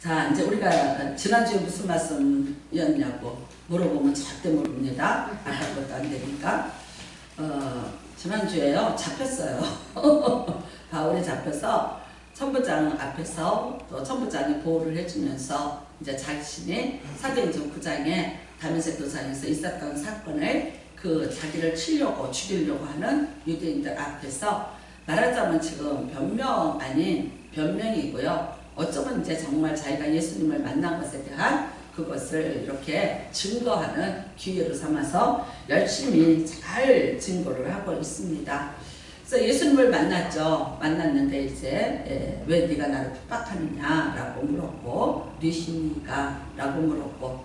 자, 이제 우리가 지난주에 무슨 말씀이었냐고 물어보면 절대 모릅니다. 알할 것도 안 되니까. 지난주에요, 잡혔어요. 바울이 잡혀서 천부장 앞에서 또 천부장이 보호를 해주면서 이제 자신이 사도행전 9장에 다메섹 도상에서 있었던 사건을 자기를 치려고 죽이려고 하는 유대인들 앞에서 말하자면 지금 변명 아닌 변명이고요. 어쩌면 이제 정말 자기가 예수님을 만난 것에 대한 그것을 이렇게 증거하는 기회로 삼아서 열심히 잘 증거를 하고 있습니다. 그래서 예수님을 만났죠. 만났는데 이제 왜 네가 나를 핍박하느냐라고 물었고 뉘시니가 라고 물었고,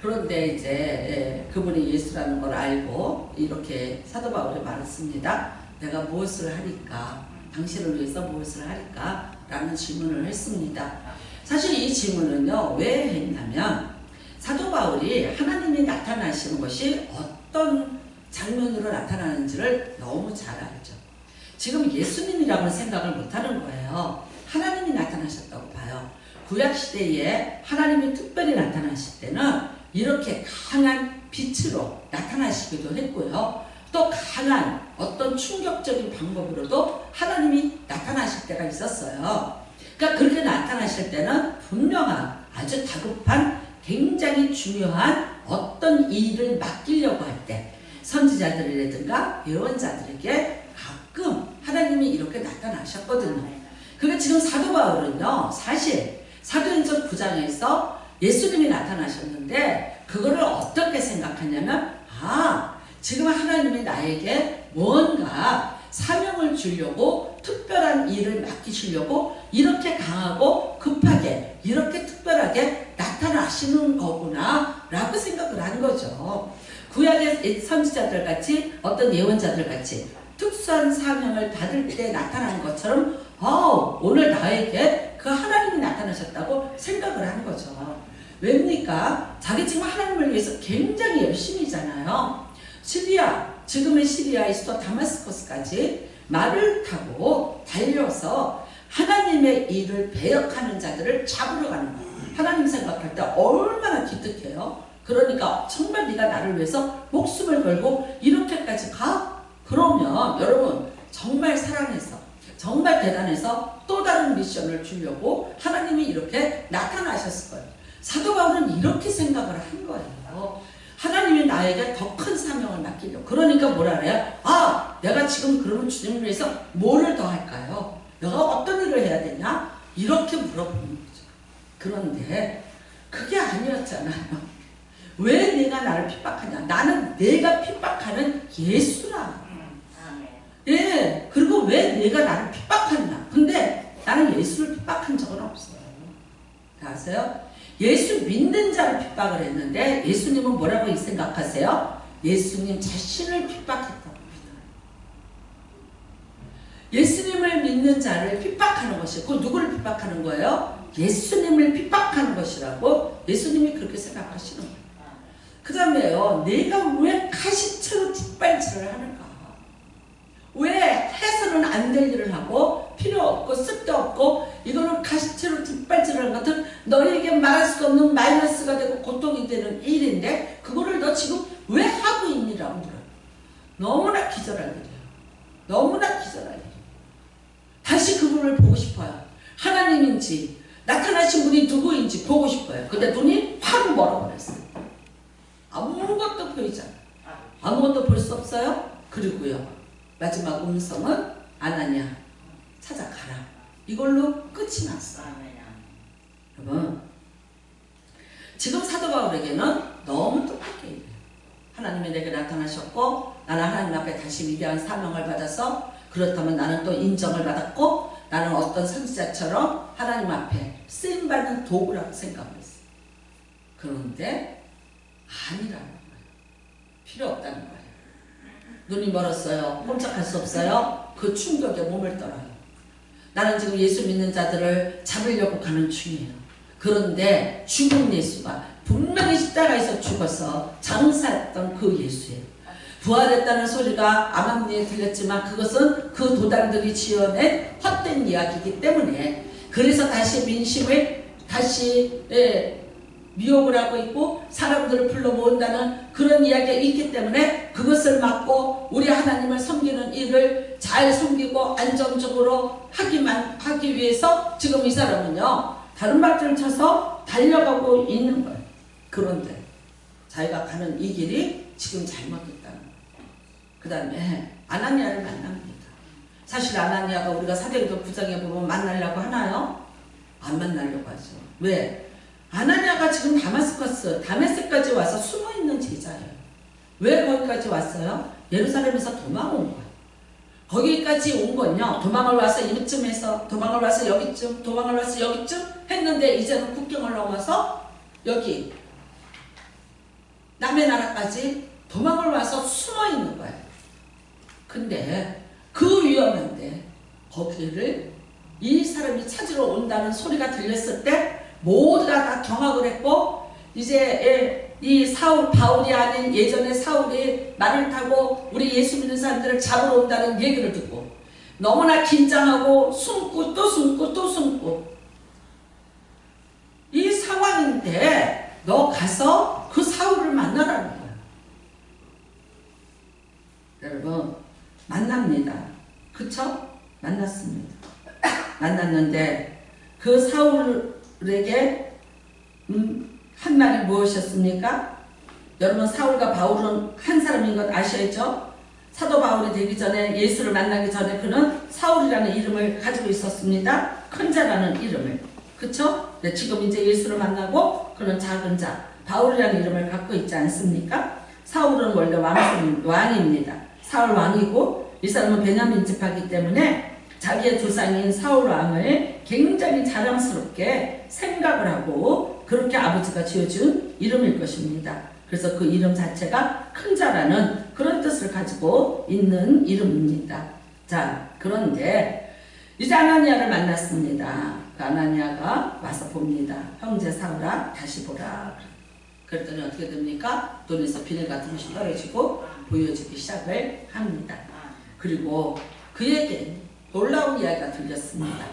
그런데 이제 그분이 예수라는 걸 알고 이렇게 사도 바울이 말했습니다. 내가 무엇을 하리까? 당신을 위해서 무엇을 하리까? 라는 질문을 했습니다. 사실 이 질문은요, 왜 했냐면 사도 바울이 하나님이 나타나시는 것이 어떤 장면으로 나타나는지를 너무 잘 알죠. 지금 예수님이라고는 생각을 못하는 거예요. 하나님이 나타나셨다고 봐요. 구약시대에 하나님이 특별히 나타나실 때는 이렇게 강한 빛으로 나타나시기도 했고요. 또 강한 어떤 충격적인 방법으로도 하나님이 나타나실 때가 있었어요. 그러니까 그렇게 나타나실 때는 분명한 아주 다급한 굉장히 중요한 어떤 일을 맡기려고 할 때 선지자들이라든가 예언자들에게 가끔 하나님이 이렇게 나타나셨거든요. 그러니까 지금 사도 바울은요, 사실 사도행전 9장에서 예수님이 나타나셨는데 그거를 어떻게 생각하냐면, 지금 하나님이 나에게 뭔가 사명을 주려고 특별한 일을 맡기시려고 이렇게 강하고 급하게 이렇게 특별하게 나타나시는 거구나 라고 생각을 한 거죠. 구약의 선지자들 같이 어떤 예언자들 같이 특수한 사명을 받을 때 나타나는 것처럼 오늘 나에게 그 하나님이 나타나셨다고 생각을 한 거죠. 왜입니까? 자기 지금 하나님을 위해서 굉장히 열심히잖아요. 지금의 시리아에서 다마스커스까지 말을 타고 달려서 하나님의 일을 배역하는 자들을 잡으러 가는 거예요. 하나님 생각할 때 얼마나 기특해요. 그러니까 정말 네가 나를 위해서 목숨을 걸고 이렇게까지 가? 그러면 여러분 정말 사랑해서 정말 대단해서 또 다른 미션을 주려고 하나님이 이렇게 나타나셨을 거예요. 사도 바울은 이렇게 생각을 한 거예요. 하나님이 나에게 더 큰 사명을 맡기려고. 그러니까 뭐라 그래요? 내가 지금 그러면 주님을 위해서 뭐를 더 할까요? 내가 어떤 일을 해야 되냐? 이렇게 물어보는 거죠. 그런데 그게 아니었잖아요. 왜 네가 나를 핍박하냐? 나는 내가 핍박하는 예수라. 예, 그리고 왜 네가 나를 핍박하냐? 근데 나는 예수를 핍박한 적은 없어요. 아세요? 예수 믿는 자를 핍박을 했는데 예수님은 뭐라고 생각하세요? 예수님 자신을 핍박했다고 합니다. 예수님을 믿는 자를 핍박하는 것이, 그 누구를 핍박하는 거예요? 예수님을 핍박하는 것이라고 예수님이 그렇게 생각하시는 거예요. 그 다음에요, 내가 왜 가시처럼 뒷발질을 하는가? 왜 해서는 안 될 일을 하고 필요 없고 쓸데없고 이거는 가시처럼 뒷발질하는 것은 너에게 말할 수 없는 마이너스가 되고 고통이 되는 일인데 그거를 너 지금 왜 하고 있니라고 물어요. 너무나 기절할 일이에요. 너무나 기절할 일이에요. 다시 그분을 보고 싶어요. 하나님인지 나타나신 분이 누구인지 보고 싶어요. 근데 눈이 확 멀어버렸어요. 아무것도 보이지 않아요. 아무것도 볼 수 없어요. 그리고요, 마지막 음성은 아나냐 찾아가라. 이걸로 끝이 났어요. 여러분, 지금 사도 바울에게는 너무 똑같게 얘기해요. 하나님이 내게 나타나셨고 나는 하나님 앞에 다시 위대한 사명을 받아서, 그렇다면 나는 또 인정을 받았고 나는 어떤 선지자처럼 하나님 앞에 쓰임받는 도구라고 생각을 했어요. 그런데 아니라는 거예요. 필요 없다는 거예요. 눈이 멀었어요. 꼼짝할 수 없어요. 그 충격에 몸을 떨어요. 나는 지금 예수 믿는 자들을 잡으려고 가는 중이에요. 그런데 죽은 예수가 분명히 십자가에서 죽어서 장사했던 그 예수예요. 부활했다는 소리가 암암리에 들렸지만 그것은 그 도단들이 지어낸 헛된 이야기이기 때문에, 그래서 다시 민심을 다시 미혹을 하고 있고 사람들을 불러 모은다는 그런 이야기가 있기 때문에 그것을 막고 우리 하나님을 섬기는 일을 잘 섬기고 안정적으로 하기 위해서 지금 이 사람은요 다른 박자를 쳐서 달려가고 있는 거예요. 그런데 자기가 가는 이 길이 지금 잘못됐다는 거예요. 그 다음에 아나니아를 만납니다. 사실 아나니아가 우리가 사도행전 9장에 보면 만나려고 하나요? 안 만나려고 하죠. 왜? 아나니아가 지금 다메섹까지 와서 숨어있는 제자예요. 왜 거기까지 왔어요? 예루살렘에서 도망온 거예요. 거기까지 온 건요, 도망을 와서 이쯤에서, 도망을 와서 여기쯤, 도망을 와서 여기쯤 했는데 이제는 국경을 넘어서 여기 남의 나라까지 도망을 와서 숨어있는 거예요. 근데 그 위험한데 거기를 이 사람이 찾으러 온다는 소리가 들렸을 때 모두가 다 경악을 했고 이제 이 바울이 아닌 예전에 사울이 말을 타고 우리 예수 믿는 사람들을 잡으러 온다는 얘기를 듣고 너무나 긴장하고 숨고 또 숨고 또 숨고 이 상황인데 너 가서 그 사울을 만나라는 거야. 여러분 만납니다. 그쵸? 만났습니다. 만났는데 그 사울에게 한 말이 무엇이었습니까? 여러분 사울과 바울은 한 사람인 것 아셔야죠? 사도 바울이 되기 전에 예수를 만나기 전에 그는 사울이라는 이름을 가지고 있었습니다. 큰 자라는 이름을. 그쵸? 네, 지금 이제 예수를 만나고 그는 작은 자 바울이라는 이름을 갖고 있지 않습니까? 사울은 원래 왕입니다. 사울 왕이고 이 사람은 베냐민 지파이기 때문에 자기의 조상인 사울 왕을 굉장히 자랑스럽게 생각을 하고 그렇게 아버지가 지어준 이름일 것입니다. 그래서 그 이름 자체가 큰 자라는 그런 뜻을 가지고 있는 이름입니다. 자, 그런데 이제 아나니아를 만났습니다. 그 아나니아가 와서 봅니다. 형제 사울아 다시 보라. 그랬더니 어떻게 됩니까? 눈에서 비늘 같은 것이 떨어지고 보여지기 시작을 합니다. 그리고 그에게 놀라운 이야기가 들렸습니다.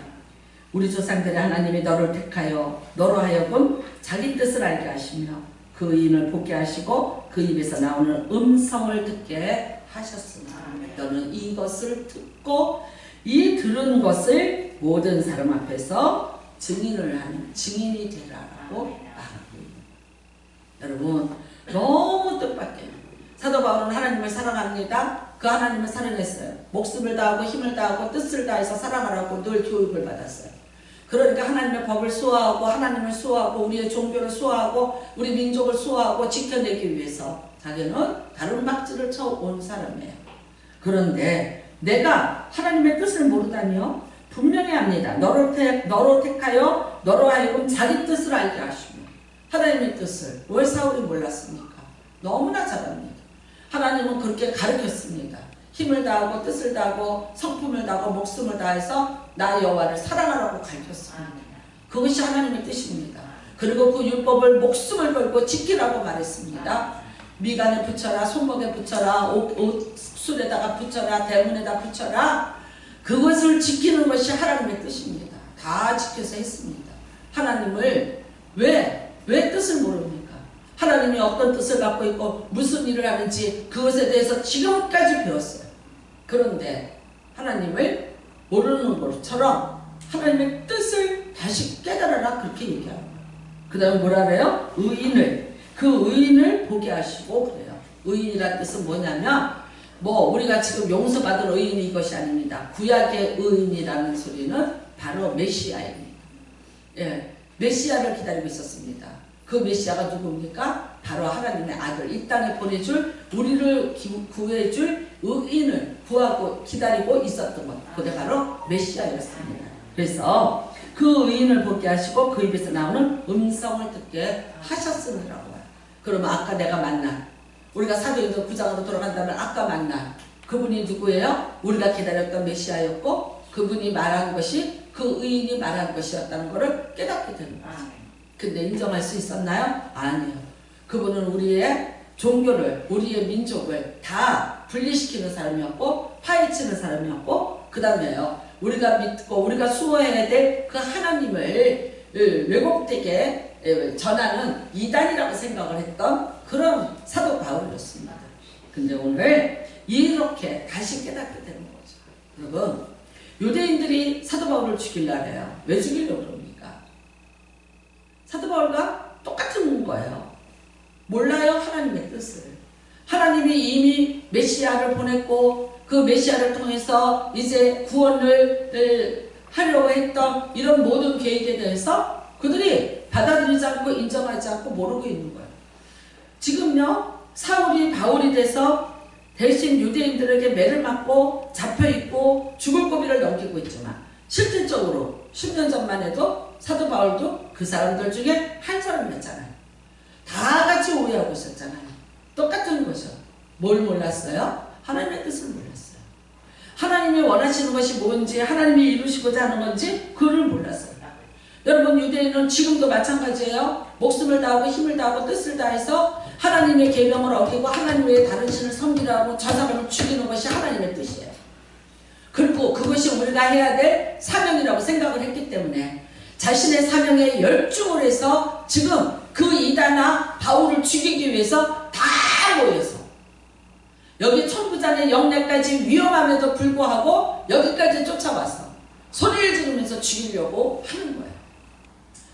우리 조상들의 하나님이 너를 택하여 너로 하여금 자기 뜻을 알게 하시며 그 의인을 보게 하시고 그 입에서 나오는 음성을 듣게 하셨으나 너는 이것을 듣고 이 들은 것을 모든 사람 앞에서 증인을 하는 증인이 되라라고 말하고 있습니다. 여러분 너무 뜻밖에요. 사도 바울은 하나님을 사랑합니다. 그 하나님을 사랑했어요. 목숨을 다하고 힘을 다하고 뜻을 다해서 사랑하라고 늘 교육을 받았어요. 그러니까 하나님의 법을 수호하고 하나님을 수호하고 우리의 종교를 수호하고 우리 민족을 수호하고 지켜내기 위해서 자기는 다른 박질을 쳐온 사람이에요. 그런데 내가 하나님의 뜻을 모르다니요? 분명히 합니다. 너로 택하여 너로 하여금 자기 뜻을 알게 하시며 하나님의 뜻을 왜 사울이 몰랐습니까? 너무나 잘 압니다. 하나님은 그렇게 가르쳤습니다. 힘을 다하고 뜻을 다하고 성품을 다하고 목숨을 다해서 나 여호와를 사랑하라고 가르쳤습니다. 그것이 하나님의 뜻입니다. 그리고 그 율법을 목숨을 걸고 지키라고 말했습니다. 미간에 붙여라, 손목에 붙여라, 옷술에다가 붙여라, 대문에다 붙여라. 그것을 지키는 것이 하나님의 뜻입니다. 다 지켜서 했습니다. 하나님을 왜 뜻을 모릅니까? 하나님이 어떤 뜻을 갖고 있고 무슨 일을 하는지 그것에 대해서 지금까지 배웠어요. 그런데 하나님을 모르는 것처럼 하나님의 뜻을 다시 깨달아라 그렇게 얘기합니다. 그 다음에 뭐라 그래요? 그 의인을 보게 하시고 그래요. 의인이라는 뜻은 뭐냐면 우리가 지금 용서받은 의인이 이것이 아닙니다. 구약의 의인이라는 소리는 바로 메시아입니다. 예, 메시아를 기다리고 있었습니다. 그 메시아가 누굽니까? 바로 하나님의 아들, 이 땅에 보내줄 우리를 구해줄 의인을 구하고 기다리고 있었던 것, 그게 바로 메시아였습니다. 그래서 그 의인을 보게 하시고 그 입에서 나오는 음성을 듣게 하셨으니라고 해요. 그러면 아까 내가 만난 우리가 사도행전 9장으로 돌아간다면 아까 만난 그분이 누구예요? 우리가 기다렸던 메시아였고 그분이 말한 것이 그 의인이 말한 것이었다는 것을 깨닫게 되는 거죠. 근데 인정할 수 있었나요? 아니에요. 그분은 우리의 종교를, 우리의 민족을 다 분리시키는 사람이었고 파헤치는 사람이었고 그 다음에요. 우리가 믿고 우리가 수호해야 될 그 하나님을 왜곡되게 전하는 이단이라고 생각을 했던 그런 사도 바울이었습니다. 근데 오늘 이렇게 다시 깨닫게 되는 거죠. 여러분, 유대인들이 사도 바울을 죽이려고 해요. 왜 죽이려고 그럽니까? 사도 바울과 똑같은 거예요. 몰라요, 하나님의 뜻을. 하나님이 이미 메시아를 보냈고 그 메시아를 통해서 이제 구원을 하려고 했던 이런 모든 계획에 대해서 그들이 받아들이지 않고 인정하지 않고 모르고 있는 거예요. 지금요, 사울이 바울이 돼서 대신 유대인들에게 매를 맞고 잡혀있고 죽을 고비를 넘기고 있지만 실질적으로 10년 전만 해도 사도 바울도 그 사람들 중에 한 사람이었잖아요. 다 같이 오해하고 있었잖아요. 똑같은 거죠. 뭘 몰랐어요? 하나님의 뜻을 몰랐어요. 하나님이 원하시는 것이 뭔지, 하나님이 이루시고자 하는 건지 그걸 몰랐어요. 여러분, 유대인은 지금도 마찬가지예요. 목숨을 다하고 힘을 다하고 뜻을 다해서 하나님의 계명을 어기고 하나님 외에 다른 신을 섬기라고 저 사람을 죽이는 것이 하나님의 뜻이에요. 그리고 그것이 우리가 해야 될 사명이라고 생각을 했기 때문에 자신의 사명에 열중을 해서 지금 그 이다나 바울을 죽이기 위해서 다 모여서 여기 천부장의 영내까지 위험함에도 불구하고 여기까지 쫓아와서 소리를 지르면서 죽이려고 하는 거예요.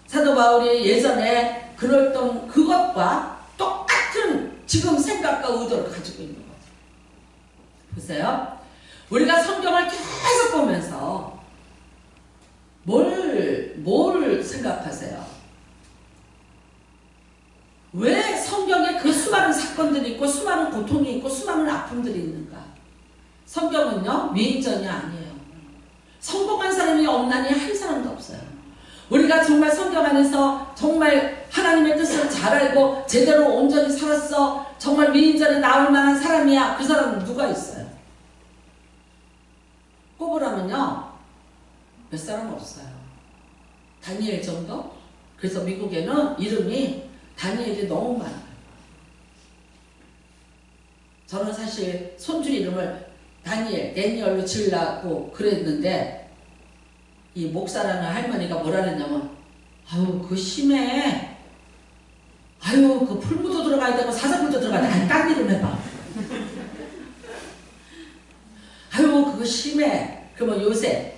사도 바울이 예전에 그랬던 그것과 똑같은 지금 생각과 의도를 가지고 있는 거죠. 보세요. 우리가 성경을 계속 보면서 뭘 생각하세요? 왜 성경에 그 수많은 사건들이 있고 수많은 고통이 있고 수많은 아픔들이 있는가? 성경은요, 위인전이 아니에요. 성공한 사람이 없나니 한 사람도 없어요. 우리가 정말 성경 안에서 정말 하나님의 뜻을 잘 알고 제대로 온전히 살았어, 정말 위인전에 나올 만한 사람이야. 그 사람은 누가 있어요? 꼽으라면요, 몇 사람 없어요. 다니엘 정도? 그래서 미국에는 이름이 다니엘이 너무 많아요. 저는 사실 손주 이름을 다니엘로 지으려고 그랬는데 이 목사라는 할머니가 뭐라 그랬냐면, 아유 그거 심해, 아유 그 풀무도 들어가야 되고 사자물도 들어가야 돼. 아니 딴 이름 해봐. 아유 그거 심해. 그러면 요셉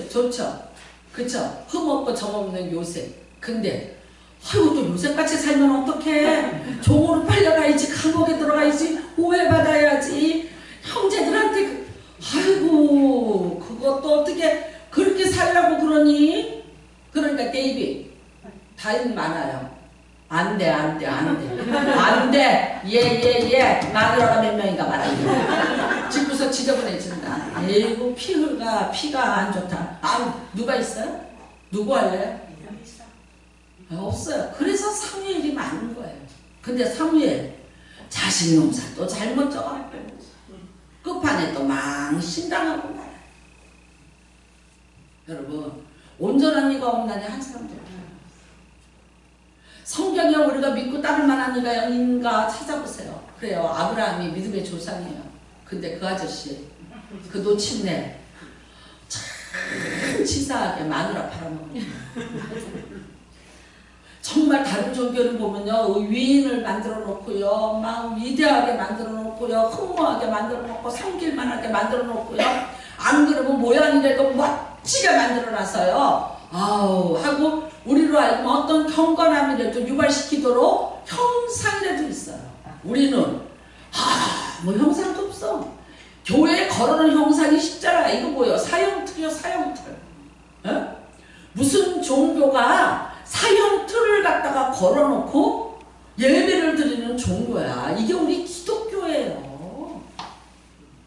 좋죠, 그쵸? 흠없고 정없는 요셉. 근데 아이고 또 요셉같이 살면 어떡해. 종으로 팔려가야지, 감옥에 들어가야지, 오해받아야지, 형제들한테 아이고 그것도 어떻게 그렇게 살라고 그러니? 그러니까 데이빗 다인 많아요. 안돼 예 마누라가 몇 명인가 말아요. 집구석 지저분해진다. 아이고 피가 안 좋다. 아 누가 있어요? 누구 할래요? 없어요. 그래서 사무엘이 많은 거예요. 근데 사무엘 자식 농사 또 잘못 져갖고 끝판에 또 망신당하고 말아요. 여러분, 온전한 이가 없나니 한 사람도 없어요. 성경에 우리가 믿고 따를 만한 이가 있는가 찾아보세요. 그래요. 아브라함이 믿음의 조상이에요. 근데 그 아저씨, 그 노친네 참 치사하게 마누라 팔아먹어요. 정말 다른 종교를 보면요, 위인을 만들어 놓고요, 막 위대하게 만들어 놓고요, 흥무하게 만들어 놓고, 섬길만하게 만들어 놓고요, 안 그러면 모양이라도 멋지게 만들어 놔서요, 아우 하고 우리로 알고 어떤 경건함이라도 유발시키도록 형상이라도 있어요. 우리는 뭐 형상도 없어. 교회에 걸어놓은 형상이 십자가, 이거 뭐예요? 사형틀이요, 사형틀. 에? 무슨 종교가 사형틀을 갖다가 걸어놓고 예배를 드리는 종교야. 이게 우리 기독교예요.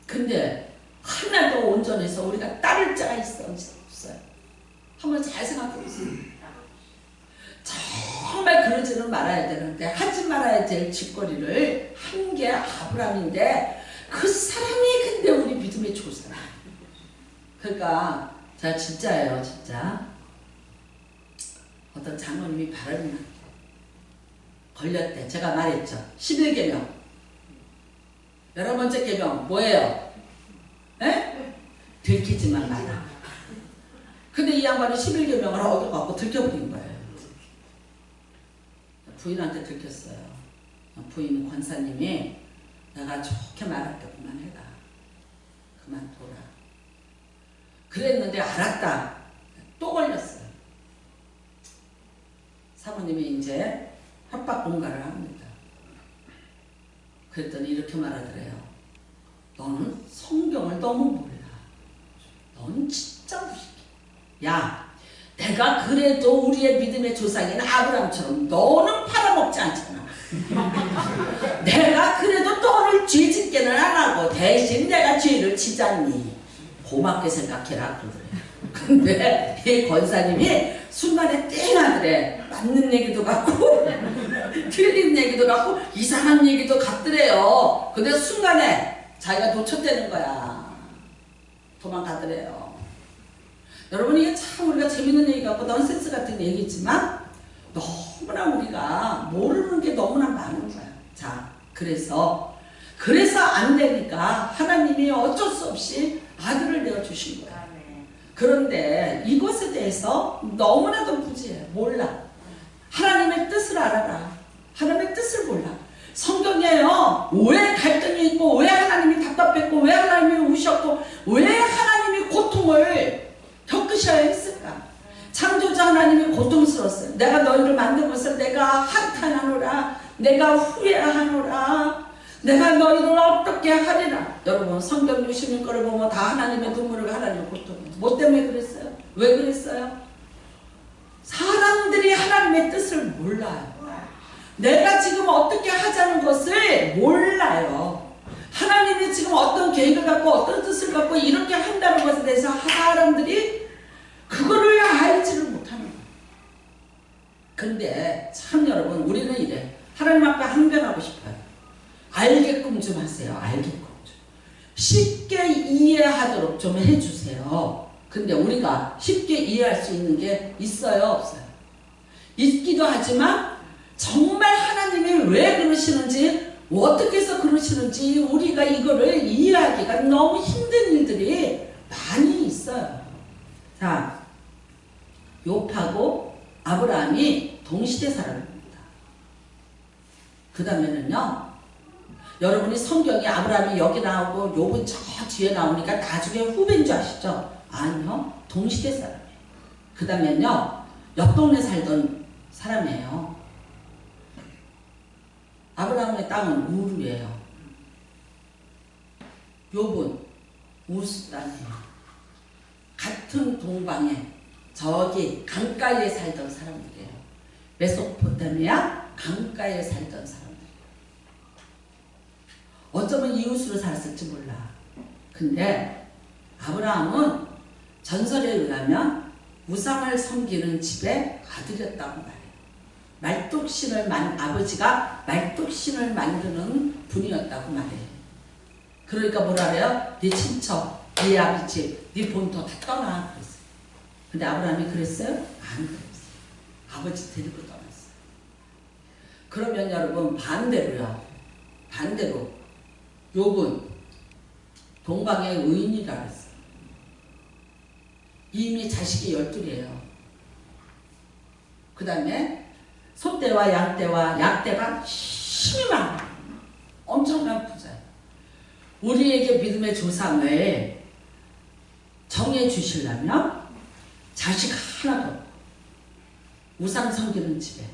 근데 하나도 온전해서 우리가 따를 자가 있어 없어요? 한번 잘 생각해 보세요. 정말 그러지는 말아야 되는데 하지 말아야 될 짓거리를 한 게 아브라함인데 그 사람이 근데 우리 믿음의 조사야. 그러니까 자 진짜예요, 진짜. 어떤 장로님이 발언을 걸렸대. 제가 말했죠. 11계명. 11번째 계명 뭐예요? 에? 들키지만 마라. 근데 이 양반이 11계명을 얻어갖고 들켜버린 거예요. 부인한테 들켰어요. 부인 권사님이 내가 좋게 말할 때 그만해라. 그만둬라. 그랬는데 알았다. 또 걸렸어요. 사모님이 이제 협박 공갈을 합니다. 그랬더니 이렇게 말하더래요. 너는 성경을 너무 몰라. 넌 진짜 무식해. 야, 내가 그래도 우리의 믿음의 조상인 아브라함처럼 너는 팔아먹지 않잖아. 내가 그래도 너를 죄 짓게는 안 하고 대신 내가 죄를 지잖니. 고맙게 생각해라 그러더래요. 근데 이 권사님이 순간에 띵 하더래. 맞는 얘기도 같고 틀린 얘기도 같고 이상한 얘기도 같더래요. 근데 순간에 자기가 놓쳤다는 거야. 도망가더래요. 여러분 이게 참 우리가 재밌는 얘기 같고 넌센스 같은 얘기지만 너무나 우리가 모르는 게 너무나 많은 거야. 자, 그래서 안 되니까 하나님이 어쩔 수 없이 아들을 내어주신 거야. 그런데 이것에 대해서 너무나도 무지해. 몰라. 하나님의 뜻을 알아라. 하나님의 뜻을 몰라. 성경에요. 왜 갈등이 있고 왜 하나님이 답답했고 왜 하나님이 우셨고 왜 하나님이 고통을 겪으셔야 했을까? 창조자 하나님이 고통스러웠어요. 내가 너희를 만든 것을 내가 한탄하노라. 내가 후회하노라. 내가 너희를 어떻게 하리라. 여러분 성경 66거를 보면 다 하나님의 눈물을 하나님의 고통을. 뭐 때문에 그랬어요? 왜 그랬어요? 사람들이 하나님의 뜻을 몰라요. 내가 지금 어떻게 하자는 것을 몰라요. 하나님이 지금 어떤 계획을 갖고 어떤 뜻을 갖고 이렇게 한다는 것에 대해서 사람들이 그거를 알지를 못하는 거예요. 근데 참 여러분 우리는 이래. 하나님 앞에 항변하고 싶어요. 알게끔 좀 하세요. 알게끔 좀. 쉽게 이해하도록 좀 해주세요. 근데 우리가 쉽게 이해할 수 있는 게 있어요? 없어요? 있기도 하지만 정말 하나님이 왜 그러시는지 어떻게 해서 그러시는지 우리가 이거를 이해하기가 너무 힘든 일들이 많이 있어요. 자, 욥하고 아브라함이 동시대 사람입니다. 그 다음에는요, 여러분이 성경에 아브라함이 여기 나오고 욥은 저 뒤에 나오니까 나중에 후배인 줄 아시죠? 아니요, 동시대 사람이에요. 그 다음에는요, 옆 동네 살던 사람이에요. 아브라함의 땅은 우르예요. 욥은 우스 땅이에요. 같은 동방에 저기 강가에 살던 사람들이에요. 메소포타미아 강가에 살던 사람들이에요. 어쩌면 이웃으로 살았을지 몰라. 근데 아브라함은 전설에 의하면 우상을 섬기는 집의 아들이었다고 말해요. 아버지가 말뚝신을 만드는 분이었다고 말해요. 그러니까 뭐라 그래요? 네 친척, 네 아버지, 네 본토 다 떠나 그랬어요. 근데 아브라함이 그랬어요? 안 그랬어요. 아버지 데리고 떠났어요. 그러면 여러분 반대로 욥은 동방의 의인이라 그랬어요. 이미 자식이 12이에요. 그 다음에 소떼와 양떼와 약떼가 힘이 많아. 엄청난 부자예요. 우리에게 믿음의 조상을 정해 주시려면 자식 하나도 없고 우상 섬기는 집에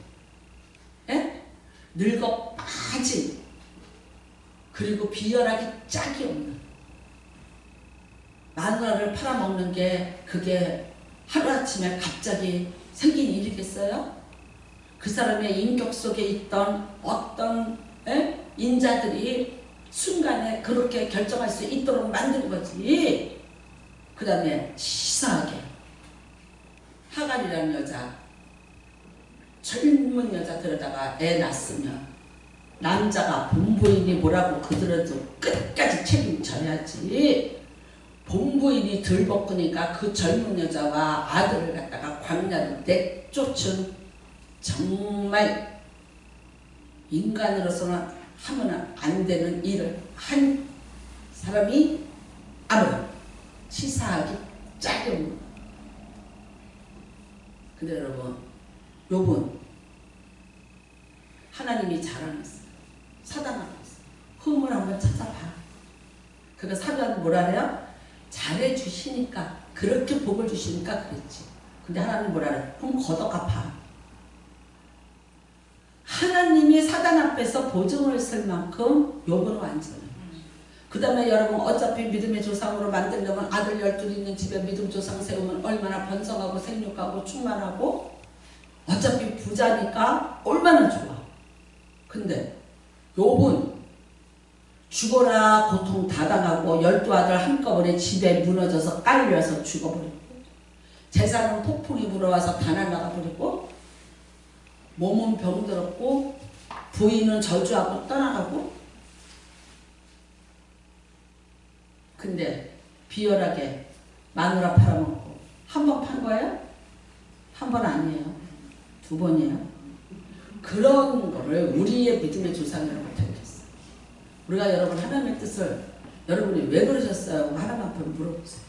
늙어 빠진 그리고 비열하기 짝이 없는 마누라를 팔아먹는 게 그게 하루아침에 갑자기 생긴 일이겠어요? 그 사람의 인격 속에 있던 어떤 인자들이 순간에 그렇게 결정할 수 있도록 만든 거지. 그 다음에 치사하게 하갈이라는 여자, 젊은 여자 들여다가 애 낳았으면 남자가 본부인이 뭐라고 그들도 끝까지 책임져야지. 본부인이 들볶으니까 그 젊은 여자와 아들을 갖다가 광야로 내쫓은 정말 인간으로서는 하면 안 되는 일을 한 사람이 아브라함. 치사하기 짝이 없는. 근데 여러분, 욥은 하나님이 자랑했어요. 사단하고 있어요. 흠을 한번 찾아봐. 그거 사단 뭐라 그래요? 잘해주시니까, 그렇게 복을 주시니까 그랬지. 근데 하나님 뭐라 그래요? 그럼 걷어갚아. 하나님이 사단 앞에서 보증을 쓸 만큼 욥은 완전해. 그 다음에 여러분, 어차피 믿음의 조상으로 만들려면 아들 12 있는 집에 믿음 조상 세우면 얼마나 번성하고 생육하고 충만하고, 어차피 부자니까 얼마나 좋아. 근데 욥은 죽어라 고통 다 당하고 12아들 한꺼번에 집에 무너져서 깔려서 죽어버리고, 재산은 폭풍이 불어와서 다 날아가버리고, 몸은 병들었고, 부인은 저주하고 떠나가고. 근데 비열하게 마누라 팔아먹고. 한 번 판 거예요? 한 번 아니에요. 2번이에요. 그런 거를 우리의 믿음의 조상이라고 택했어. 우리가 여러분 하나님의 뜻을 여러분이 왜 그러셨어요? 하나님 앞에 물어보세요.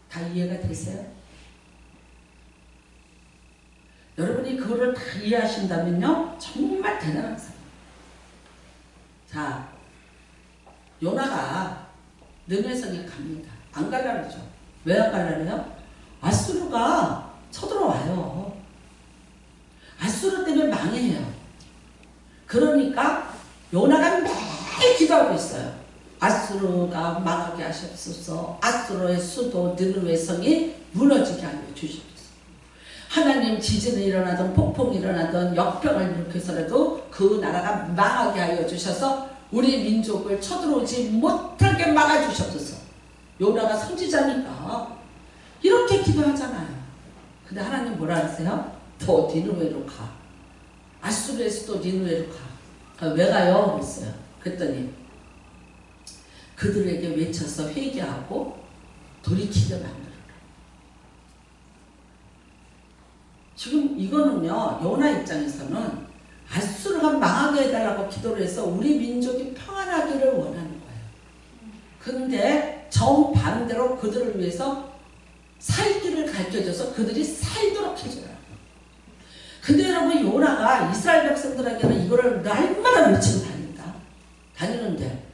다 이해가 되세요? 여러분이 그거를 다 이해하신다면요, 정말 대단한 사람. 자, 요나가 느네성에 갑니다. 안 갈라 그러죠. 왜 안 갈라 그래요? 아수르가 쳐들어와요. 아수르 때문에 망해요. 그러니까 요나가 매일 기도하고 있어요. 아수르가 망하게 하셨소서. 아수르의 수도 느느웨 성이 무너지게 하여 주시옵소서. 하나님, 지진이 일어나든 폭풍이 일어나든 역병을 일으켜서라도 그 나라가 망하게 하여 주셔서 우리 민족을 쳐들어오지 못하게 막아주셨소서. 요나가 선지자니까 이렇게 기도하잖아요. 근데 하나님 뭐라 하세요? 더 니느웨로 가. 아수르의 수도 니느웨로 가. 왜 가요? 그랬어요. 그랬더니 그들에게 외쳐서 회개하고 돌이키게 만들어라. 지금 이거는요, 요나 입장에서는 아수르가 망하게 해달라고 기도를 해서 우리 민족이 평안하기를 원하는 거예요. 그런데 정반대로 그들을 위해서 살 길을 가르쳐줘서 그들이 살도록 해줘요. 근데 여러분, 요나가 이스라엘 백성들에게는 이거를 날마다 외치고 다니는데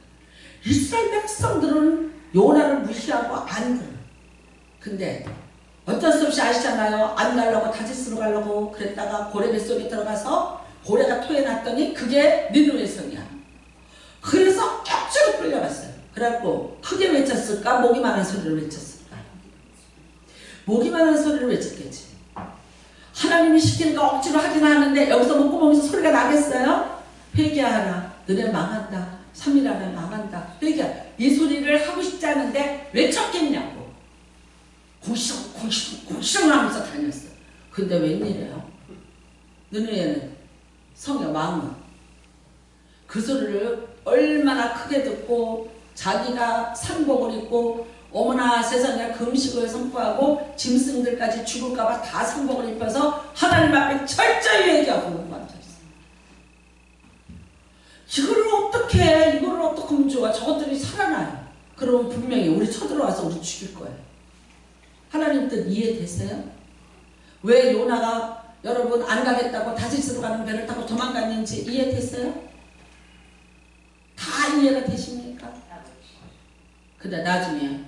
이스라엘 백성들은 요나를 무시하고 안 들어요. 근데 어쩔 수 없이 아시잖아요. 안 가려고 다시스로 가려고 그랬다가 고래 뱃속에 들어가서 고래가 토해놨더니 그게 니느웨 성이야. 그래서 억지로 끌려갔어요. 그래갖고 크게 외쳤을까? 목이 많은 소리를 외쳤을까? 목이 많은 소리를 외쳤겠지. 하나님이 시키니까 억지로 하긴 하는데 여기서 목구멍에서 소리가 나겠어요? 회개하라. 너네 망한다. 3일 안에 망한다. 회개하라. 이 소리를 하고 싶지 않은데 왜 쳤겠냐고. 굴렁굴렁 하면서 다녔어요. 근데 웬일이에요? 느느웨는 성의 왕은 그 소리를 얼마나 크게 듣고 자기가 상복을 입고 어머나 세상에 금식을 선포하고 짐승들까지 죽을까봐 다 상복을 입혀서 하나님 앞에 철저히 회개하고 앉아있어요. 이거를 어떻게 하면 좋아? 저것들이 살아나요. 그러면 분명히 우리 쳐들어와서 우리 죽일 거예요. 하나님 뜻 이해되세요? 왜 요나가 여러분 안 가겠다고 다시스로 가는 배를 타고 도망갔는지 이해됐어요? 다 이해가 되십니까? 근데 나중에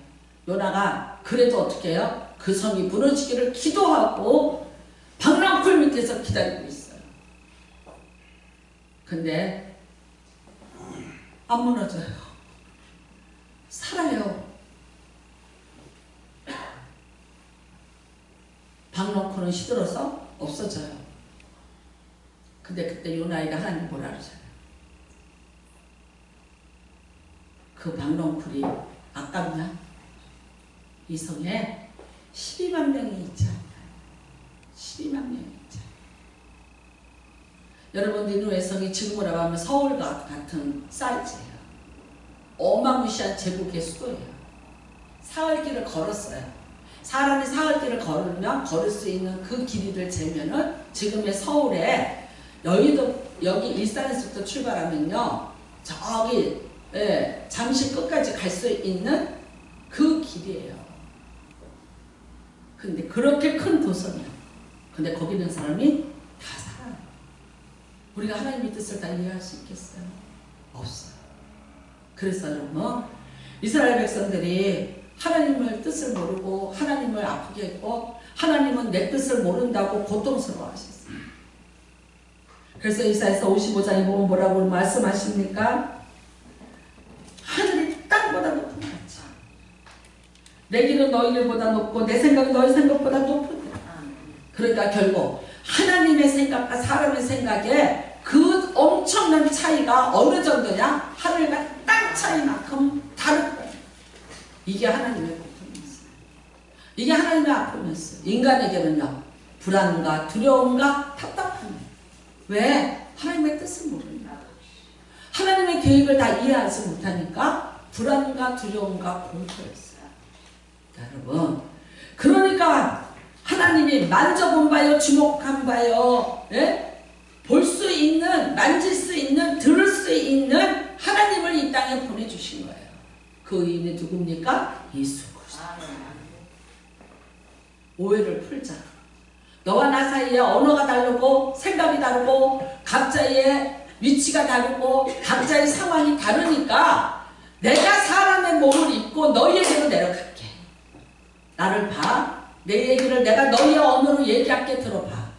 요나가 그래도 어떻게 해요? 그 성이 무너지기를 기도하고 방랑쿨 밑에서 기다리고 있어요. 근데 안 무너져요. 살아요. 방랑쿨은 시들어서 없어져요. 근데 그때 요나이가 하나님 뭐라 그러잖아요. 그 방랑쿨이 아깝냐? 이 성에 12만 명이 있지 않나요? 12만 명이 있지 않나요? 여러분, 니느웨 성이 지금으로 하면 서울과 같은 사이즈예요. 어마무시한 제국의 수도예요. 사흘길을 걸었어요. 사람이 사흘길을 걸으면 걸을 수 있는 그 길이를 재면은 지금의 서울에 여의도 여기 일산에서부터 출발하면요, 저기 잠시 끝까지 갈 수 있는 그 길이에요. 근데 그렇게 큰 도성이야. 근데 거기 있는 사람이 다 살아요. 우리가 하나님의 뜻을 다 이해할 수 있겠어요? 없어요. 그래서 여러분, 이스라엘 백성들이 하나님의 뜻을 모르고 하나님을 아프게 했고, 하나님은 내 뜻을 모른다고 고통스러워 하셨어요. 그래서 이사야서 55장에 보면 뭐라고 말씀하십니까? 하늘이 땅보다 높은 것 같이 내 길은 너희 길보다 높고 내 생각은 너희 생각보다 높으니라. 그러니까 결국 하나님의 생각과 사람의 생각에 그 엄청난 차이가 어느 정도냐? 하늘과 땅 차이만큼 다른 거예요. 이게 하나님의 고통이었어요. 이게 하나님의 아픔이었어요. 인간에게는요, 불안과 두려움과 답답함이에요. 왜? 하나님의 뜻을 모릅니다. 하나님의 계획을 다 이해하지 못하니까 불안과 두려움과 공포였어요. 여러분, 그러니까 하나님이 만져본 바요, 주목한 바요, 예? 볼 수 있는, 만질 수 있는, 들을 수 있는 하나님을 이 땅에 보내주신 거예요. 그 의인이 누굽니까? 예수 그리스도. 오해를 풀자. 너와 나 사이에 언어가 다르고 생각이 다르고 각자의 위치가 다르고 각자의 상황이 다르니까 내가 사람의 몸을 입고 너희에게로 내려갈게. 나를 봐. 내 얘기를 내가 너희의 언어로 얘기할게. 들어봐.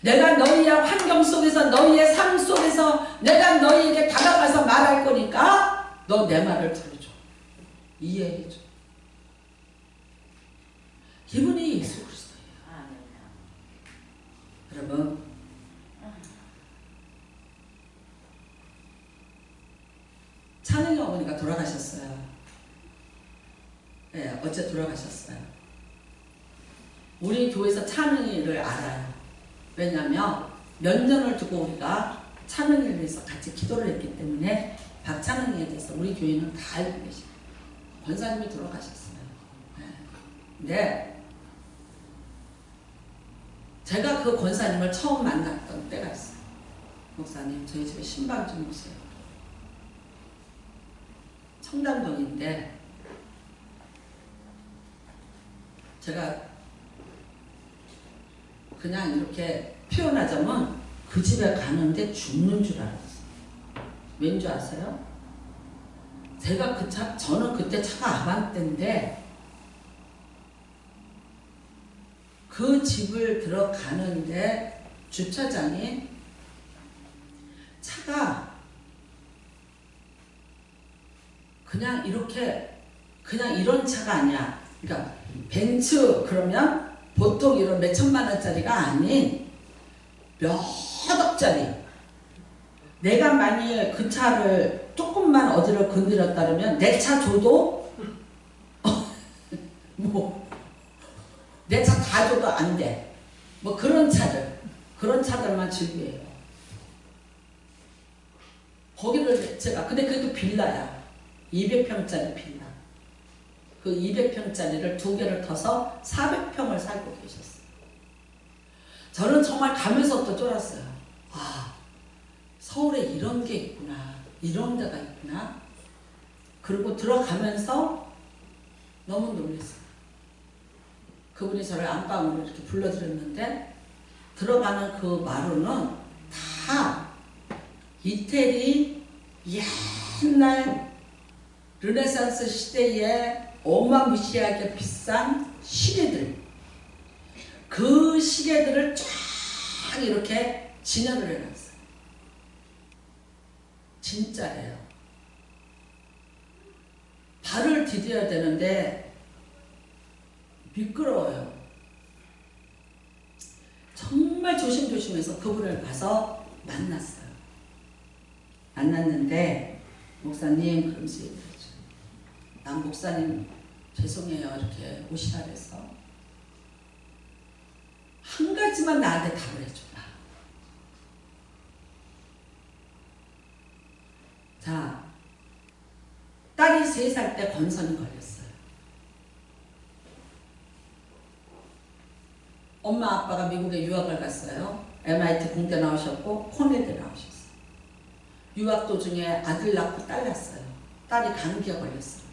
내가 너희의 환경 속에서 너희의 삶 속에서 내가 너희에게 다가가서 말할 거니까 너 내 말을 들어줘. 이해해줘. 이분이 예수 그리스도예요. 여러분, 찬영이 어머니가 돌아가셨어요. 네, 어째 돌아가셨어요. 우리 교회에서 찬영이를 알아요. 왜냐하면 몇 년을 두고 우리가 찬영이를 위해서 같이 기도를 했기 때문에 박찬영이에 대해서 우리 교회는 다 알고 계시고, 권사님이 돌아가셨어요. 네. 제가 그 권사님을 처음 만났던 때가 있어요. 목사님, 저희 집에 신방 좀 오세요. 청담동인데 제가 그냥 이렇게 표현하자면 그 집에 가는데 죽는 줄 알았어요. 왠 줄 아세요? 제가 저는 그때 차가 아반떼인데 그 집을 들어가는데 주차장에 차가 그냥 이렇게, 그냥 이런 차가 아니야. 그러니까 벤츠 그러면 보통 이런 몇 천만 원짜리가 아닌 몇 억짜리. 내가 만약에 그 차를 조금만 어디를 건드렸다면 내 차 줘도 뭐 내 차 다 줘도 안 돼. 뭐 그런 차들만 즐겨해요. 거기를 제가, 근데 그래도 빌라야. 200평짜리 빌라. 그 200평짜리를 2개를 터서 400평을 살고 계셨어요. 저는 정말 가면서부터 쫄았어요. 와, 서울에 이런 게 있구나. 이런 데가 있구나. 그리고 들어가면서 너무 놀랐어요. 그분이 저를 안방으로 이렇게 불러드렸는데 들어가는 그 마루는 다 이태리 옛날 르네상스 시대에 어마무시하게 비싼 시계들, 그 시계들을 쫙 이렇게 진열을 해놨어요. 진짜예요. 발을 디뎌야 되는데 미끄러워요. 정말 조심조심해서 그분을 가서 만났어요. 만났는데 목사님, 그러면서 얘기했죠. 난 목사님 죄송해요 이렇게 오시라 그래서 한 가지만 나한테 답을 해줘라. 자, 딸이 3살 때 건선이 걸렸어요. 엄마 아빠가 미국에 유학을 갔어요. MIT 공대 나오셨고 코넬대 나오셨어요. 유학 도중에 아들 낳고 딸 낳았어요. 딸이 감기에 걸렸어요.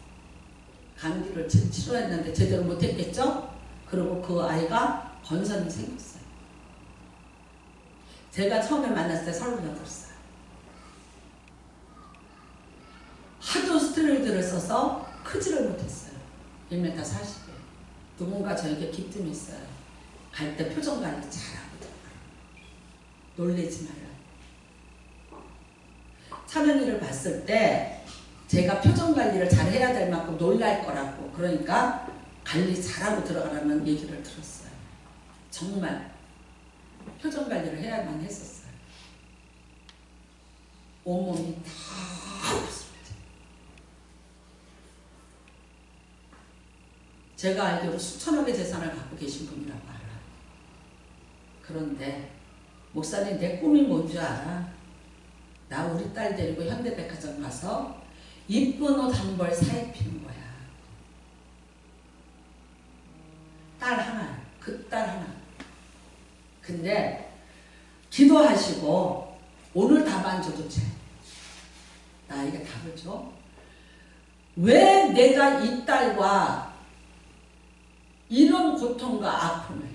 감기를 치료했는데 제대로 못했겠죠? 그리고 그 아이가 건선이 생겼어요. 제가 처음에 만났을 때 38살. 하도 스테로이드를 써서 크지를 못했어요. 1m 40에. 누군가 저에게 기뜸이 있어요. 갈 때 표정 관리 잘하고 놀래지 말라. 찬원이를 봤을 때 제가 표정 관리를 잘 해야 될 만큼 놀랄 거라고, 그러니까 관리 잘하고 들어가라는 얘기를 들었어요. 정말 표정 관리를 해야만 했었어요. 온몸이 다 아팠습니다. 제가 알기로 수천억의 재산을 갖고 계신 분이라고 알아요. 그런데 목사님, 내 꿈이 뭔 줄 알아? 나 우리 딸 데리고 현대백화점 가서 이쁜 옷 한 벌 사입히는 거야. 딸 하나, 그 딸 하나. 근데 기도하시고 오늘 답 안 줘도 돼. 나에게 답을 줘. 왜 내가 이 딸과 이런 고통과 아픔을.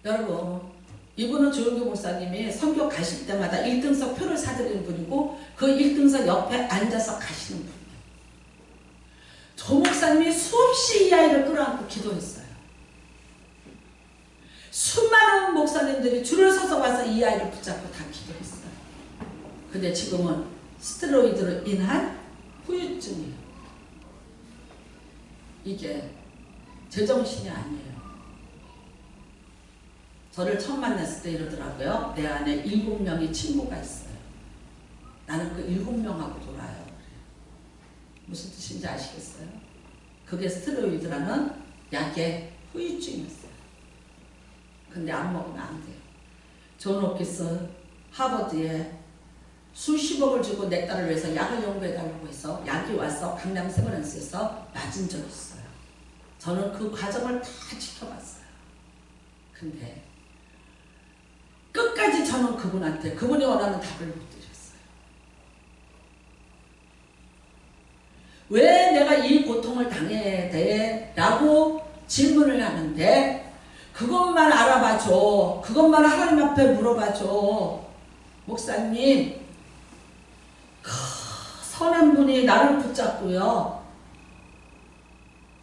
여러분, 이분은 조용규 목사님이 선교 가실 때마다 1등석 표를 사드리는 분이고 그 1등석 옆에 앉아서 가시는 분이에요. 조 목사님이 수없이 이 아이를 끌어안고 기도했어요. 수많은 목사님들이 줄을 서서 와서 이 아이를 붙잡고 다 기도했어요. 근데 지금은 스테로이드로 인한 후유증이에요. 이게 제정신이 아니에요. 저를 처음 만났을 때 이러더라고요. 내 안에 7명의 친구가 있어요. 나는 그 7명하고 놀아요. 무슨 뜻인지 아시겠어요? 그게 스테로이드라는 약의 후유증이었어요. 근데 안 먹으면 안 돼요. 존 홉킨스 하버드에 수십억을 주고 내 딸을 위해서 약을 연구해달라고 해서 약이 와서 강남 세브란스에서 맞은 적이 있어요. 저는 그 과정을 다 지켜봤어요. 근데 끝까지 저는 그분한테 그분이 원하는 답을 못 드렸어요. 왜 내가 이 고통을 당해야 돼? 라고 질문을 하는데 그것만 알아봐줘. 그것만 하나님 앞에 물어봐줘. 목사님, 선한 분이 나를 붙잡고요.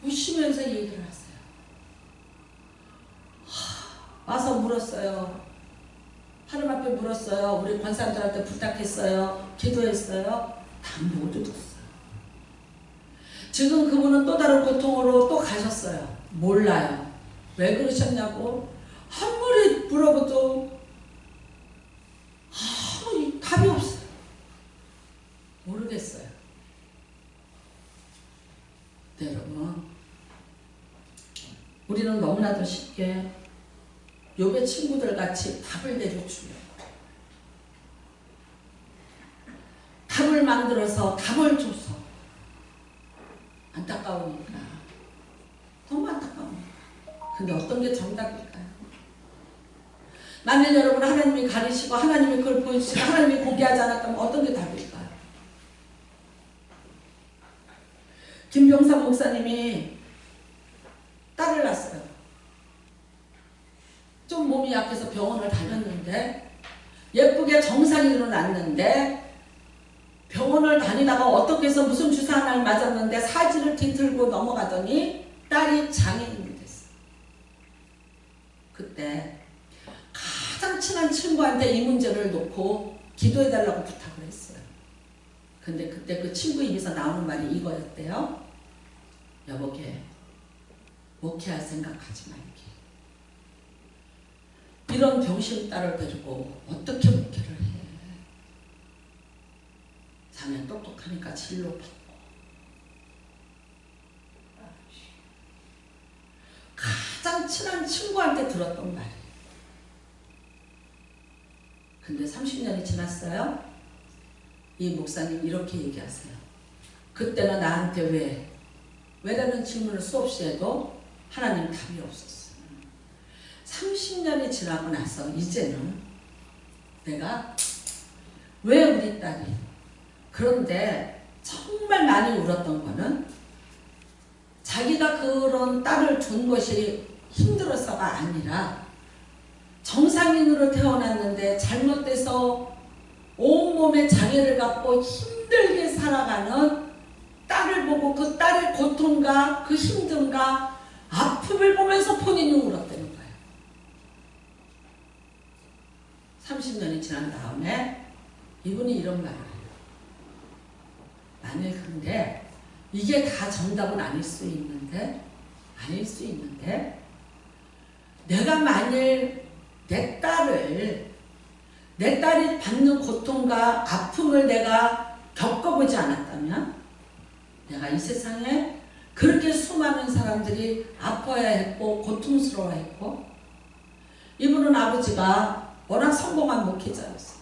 우시면서 얘기를 하세요. 와서 물었어요. 하나님 앞에 물었어요. 우리 권사님들한테 부탁했어요. 기도했어요. 다 못 얻었어요. 지금 그분은 또 다른 고통으로 또 가셨어요. 몰라요. 왜 그러셨냐고 아무리 물어봐도 답이 없어요. 모르겠어요. 네, 여러분, 우리는 너무나도 쉽게 욥의 친구들 같이 답을 내려주려고 답을 만들어서 답을 줘서 안타까우니까, 너무 안타까우니까. 근데 어떤 게 정답일까요? 만일 여러분 하나님이 가르치고 하나님이 그걸 보여주시고 하나님이 공개하지 않았다면 어떤 게 답일까요? 김병삼 목사님이 딸을 낳았어요. 좀 몸이 약해서 병원을 다녔는데 예쁘게 정상인으로 낳았는데 병원을 다니다가 어떻게 해서 무슨 주사 하나를 맞았는데 사지를 뒤틀고 넘어가더니 딸이 장애인이 됐어요. 그때 가장 친한 친구한테 이 문제를 놓고 기도해달라고 부탁을 했어요. 근데 그때 그 친구 입에서 나오는 말이 이거였대요. 여보게, 목회할 생각하지 말게. 이런 병신 딸을 데리고 어떻게 목회를 해. 자네 똑똑하니까 진로 받고. 가장 친한 친구한테 들었던 말이에요. 근데 30년이 지났어요. 이 목사님 이렇게 얘기하세요. 그때는 나한테 왜라는 질문을 수없이 해도 하나님 답이 없었어요. 30년이 지나고 나서 이제는 내가 왜 우리 딸이, 그런데 정말 많이 울었던 거는 자기가 그런 딸을 준 것이 힘들어서가 아니라 정상인으로 태어났는데 잘못돼서 온몸에 장애를 갖고 힘들게 살아가는 딸을 보고 그 딸의 고통과 그 힘듦과 아픔을 보면서 본인이 울었다는 거예요. 30년이 지난 다음에 이분이 이런 말을 해요. 만일 근데 이게 다 정답은 아닐 수 있는데 내가 만일 내 딸이 받는 고통과 아픔을 내가 겪어보지 않았다면 내가 이 세상에 그렇게 수많은 사람들이 아파했고 고통스러워했고, 이분은 아버지가 워낙 성공한 목회자였어요.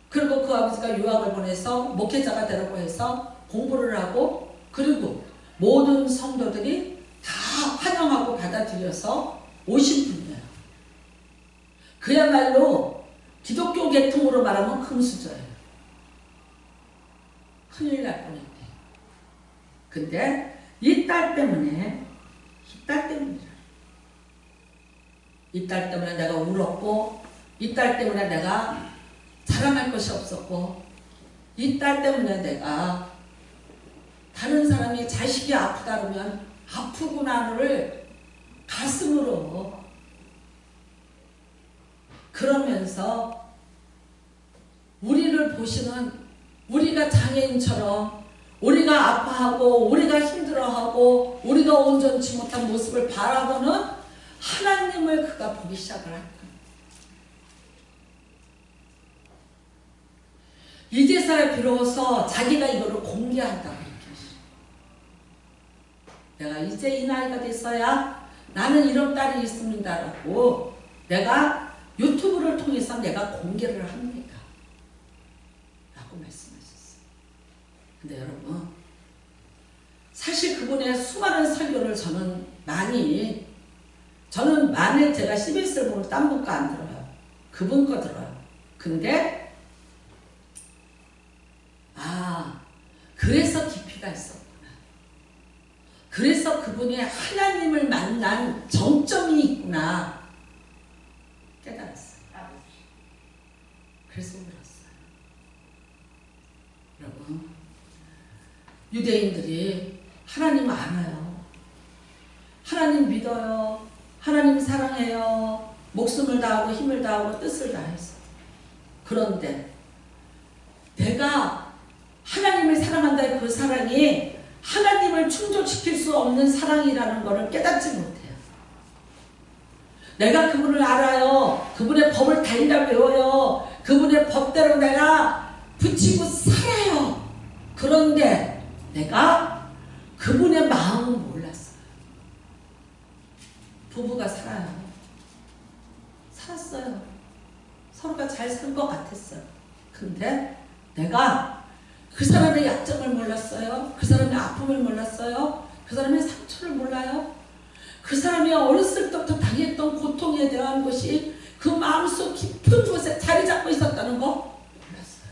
그리고 그 아버지가 유학을 보내서 목회자가 되라고 해서 공부를 하고, 그리고 모든 성도들이 다 환영하고 받아들여서 오신 분이에요. 그야말로 기독교 계통으로 말하면 금수저예요. 큰일 날 뻔했대. 근데 이 딸 때문에 내가 울었고, 이 딸 때문에 내가 자랑할 것이 없었고, 이 딸 때문에 내가 다른 사람이 자식이 아프다 그러면 아프구나를 가슴으로 그러면서 우리를 보시는, 우리가 장애인처럼 우리가 아파하고 우리가 힘들어하고 우리가 온전치 못한 모습을 바라보는 하나님을 그가 보기 시작을 할 거예요. 이제서야 비로소 자기가 이거를 공개한다고 얘기하시죠. 내가 이제 이 나이가 됐어야 나는 이런 딸이 있습니다라고 내가 유튜브를 통해서 내가 공개를 합니다 라고 말씀하셨어요. 근데 여러분, 사실 그분의 수많은 설교를 저는 만일 제가 CBS를 보면 딴 분 거 안 들어요. 그분 거 들어요. 근데 그래서 깊이가 있었구나. 그래서 그분이 하나님을 만난 정점이 있구나 깨달았어요. 그래서 울었어요. 여러분, 유대인들이 하나님 알아요. 하나님 믿어요. 하나님 사랑해요. 목숨을 다하고 힘을 다하고 뜻을 다해서. 그런데 내가 하나님을 사랑한다의 그 사랑이 하나님을 충족시킬 수 없는 사랑이라는 것을 깨닫지 못해요. 내가 그분을 알아요. 그분의 법을 달리다 외워요. 그분의 법대로 내가 붙이고 살아요. 그런데 내가 그분의 마음을 몰랐어요. 부부가 살았어요. 서로가 잘 산 것 같았어요. 근데 내가 그 사람의 약점을 몰랐어요. 그 사람의 아픔을 몰랐어요. 그 사람의 상처를 몰라요. 그 사람이 어렸을 때부터 당했던 고통에 대한 것이 그 마음속 깊은 곳에 자리 잡고 있었다는 거 몰랐어요.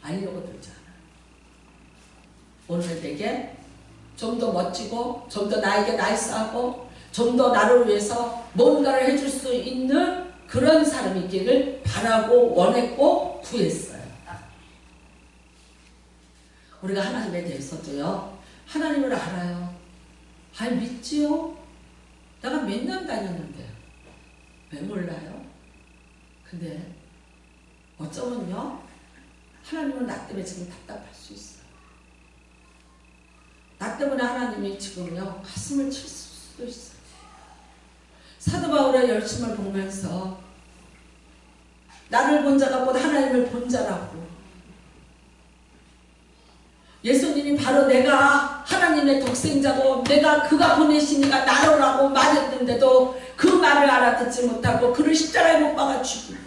아니라고 들지 않아요. 오늘 내게 좀 더 멋지고 좀 더 나에게 나이스하고 좀 더 나를 위해서 뭔가를 해줄 수 있는 그런 사람이 있기를 바라고 원했고 구했어요. 우리가 하나님에 대해서도요, 하나님을 알아요. 믿지요? 내가 몇 년 다녔는데 왜 몰라요? 근데 어쩌면요, 하나님은 나 때문에 지금 답답할 수 있어요. 나 때문에 하나님이 지금요 가슴을 칠 수도 있어요. 사도 바울의 열심을 보면서 나를 본 자가 곧 하나님을 본 자라고, 예수님이 바로 내가 하나님의 독생자고 내가 그가 보내시니까 나로라고 말했는데도 그 말을 알아듣지 못하고 그를 십자가에 못 박아 죽이고,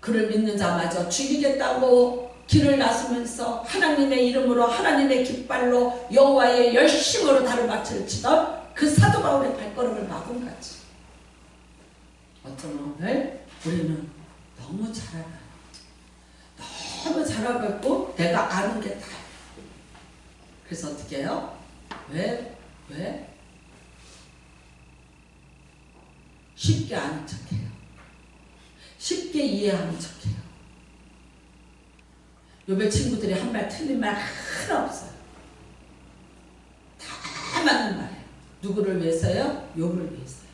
그를 믿는 자마저 죽이겠다고 길을 나서면서 하나님의 이름으로 하나님의 깃발로 여호와의 열심으로 다루마치를 치던 그 사도 바울의 발걸음을 막은 거지. 어쩌면 오늘 우리는 너무 잘 알아요. 너무 잘 알고 내가 아는 게 다예요. 그래서 어떻게 해요? 왜? 쉽게 아는 척해요. 쉽게 이해하는 척해요. 욥의 친구들이 한 말 틀린 말 하나 없어요. 다 맞는 말이에요. 누구를 위해서요? 욥을 위해서요.